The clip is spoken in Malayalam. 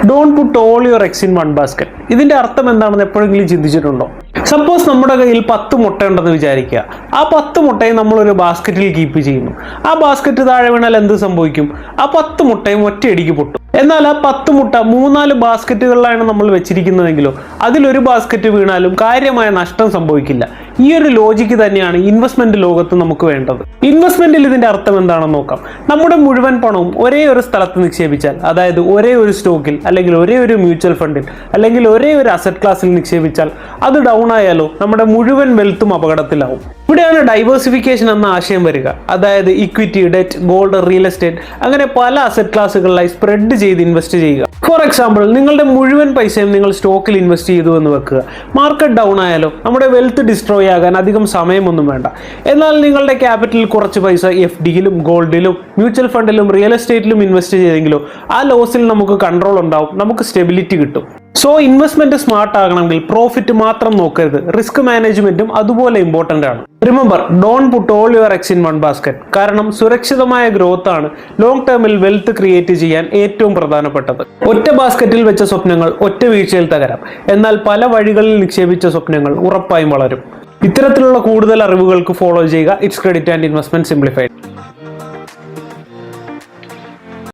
Don't put all your eggs in one basket. ഇതിന്റെ അർത്ഥം എന്താണെന്ന് എപ്പോഴെങ്കിലും ചിന്തിച്ചിട്ടുണ്ടോ? സപ്പോസ് നമ്മുടെ കയ്യിൽ 10 മുട്ട ഉണ്ടെന്ന് വിചാരിക്കുക. ആ 10 മുട്ടയും നമ്മളൊരു ബാസ്ക്കറ്റിൽ കീപ്പ് ചെയ്യുന്നു. ആ ബാസ്ക്കറ്റ് താഴെ വീണാൽ എന്ത് സംഭവിക്കും? ആ 10 മുട്ടയും ഒറ്റയടിക്ക് പൊട്ടും. എന്നാൽ ആ 10 മുട്ട 3-4 ബാസ്ക്കറ്റുകളിലാണ് നമ്മൾ വെച്ചിരിക്കുന്നതെങ്കിലോ അതിലൊരു ബാസ്ക്കറ്റ് വീണാലും കാര്യമായ നഷ്ടം സംഭവിക്കില്ല. ഈ ഒരു ലോജിക്ക് തന്നെയാണ് ഇൻവെസ്റ്റ്മെന്റ് ലോകത്ത് നമുക്ക് വേണ്ടത്. ഇൻവെസ്റ്റ്മെന്റിൽ ഇതിന്റെ അർത്ഥം എന്താണെന്ന് നോക്കാം. നമ്മുടെ മുഴുവൻ പണവും ഒരേ ഒരു സ്ഥലത്ത് നിക്ഷേപിച്ചാൽ, അതായത് ഒരേ ഒരു സ്റ്റോക്കിൽ അല്ലെങ്കിൽ ഒരേ ഒരു മ്യൂച്വൽ ഫണ്ടിൽ അല്ലെങ്കിൽ ഒരേ ഒരു അസറ്റ് ക്ലാസ്സിൽ നിക്ഷേപിച്ചാൽ അത് ഡൗൺ ആയാലോ നമ്മുടെ മുഴുവൻ വെൽത്തും അപകടത്തിലാവും. ഇവിടെയാണ് ഡൈവേഴ്സിഫിക്കേഷൻ എന്ന ആശയം വരിക. അതായത് equity, debt, gold, real estate അങ്ങനെ പല അസറ്റ് ക്ലാസ്സുകളിലായി സ്പ്രെഡ് ചെയ്ത് ഇൻവെസ്റ്റ് ചെയ്യുക. ഫോർ എക്സാമ്പിൾ, നിങ്ങളുടെ മുഴുവൻ പൈസയും നിങ്ങൾ സ്റ്റോക്കിൽ ഇൻവെസ്റ്റ് ചെയ്തു എന്ന് വെക്കുക. മാർക്കറ്റ് ഡൗൺ ആയാലോ നമ്മുടെ വെൽത്ത് ഡിസ്ട്രോയ് ആകാൻ അധികം സമയമൊന്നും വേണ്ട. എന്നാൽ നിങ്ങളുടെ ക്യാപിറ്റലിൽ കുറച്ച് പൈസ FDയിലും ഗോൾഡിലും മ്യൂച്വൽ ഫണ്ടിലും റിയൽ എസ്റ്റേറ്റിലും ഇൻവെസ്റ്റ് ചെയ്തെങ്കിലോ ആ ലോസിൽ നമുക്ക് കൺട്രോൾ ഉണ്ടാവും, നമുക്ക് സ്റ്റെബിലിറ്റി കിട്ടും. സോ ഇൻവെസ്റ്റ്മെന്റ് സ്മാർട്ട് ആകണമെങ്കിൽ പ്രോഫിറ്റ് മാത്രം നോക്കരുത്, റിസ്ക് മാനേജ്മെന്റും അതുപോലെ ഇമ്പോർട്ടന്റ് ആണ്. Remember, don't put all your eggs in one basket. കാരണം സുരക്ഷിതമായ ഗ്രോത്ത് ആണ് ലോങ് ടേമിൽ വെൽത്ത് ക്രിയേറ്റ് ചെയ്യാൻ ഏറ്റവും പ്രധാനപ്പെട്ടത്. ഒറ്റ ബാസ്ക്കറ്റിൽ വെച്ച സ്വപ്നങ്ങൾ ഒറ്റ വീഴ്ചയിൽ തകരാം. എന്നാൽ പല വഴികളിൽ നിക്ഷേപിച്ച സ്വപ്നങ്ങൾ ഉറപ്പായും വളരും. ഇത്തരത്തിലുള്ള കൂടുതൽ അറിവുകൾക്ക് ഫോളോ ചെയ്യുക it's credit and investment simplified.